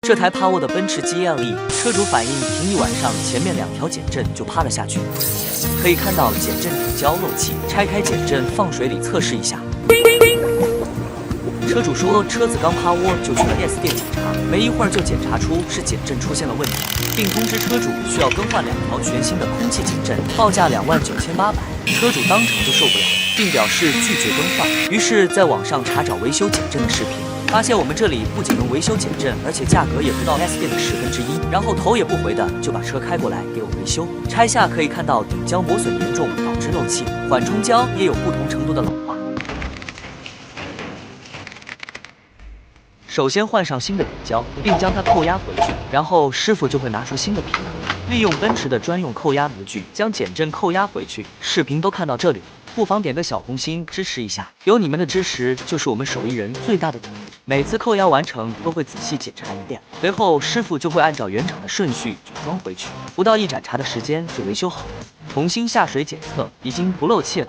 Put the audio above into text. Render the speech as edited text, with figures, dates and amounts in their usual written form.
这台趴窝的奔驰 GLE， 车主反映停一晚上，前面2条减震就趴了下去。可以看到减震顶胶漏气，拆开减震放水里测试一下。车主说车子刚趴窝就去了 4S 店检查，没一会儿就检查出是减震出现了问题，并通知车主需要更换2条全新的空气减震，报价29800。车主当场就受不了，并表示拒绝更换。于是在网上查找维修减震的视频，发现我们这里不仅能维修减震，而且价格也不到 4S 店的1/10，然后头也不回的就把车开过来给我维修。拆下可以看到顶胶磨损严重，导致漏气，缓冲胶也有不同程度的老化。首先换上新的顶胶，并将它扣压回去，然后师傅就会拿出新的皮囊，利用奔驰的专用扣压模具将减震扣压回去。视频都看到这里了，不妨点个小红心支持一下，有你们的支持就是我们手艺人最大的动力。每次扣压完成都会仔细检查一遍，随后师傅就会按照原厂的顺序组装回去，不到1盏茶的时间就维修好了。重新下水检测，已经不漏气了。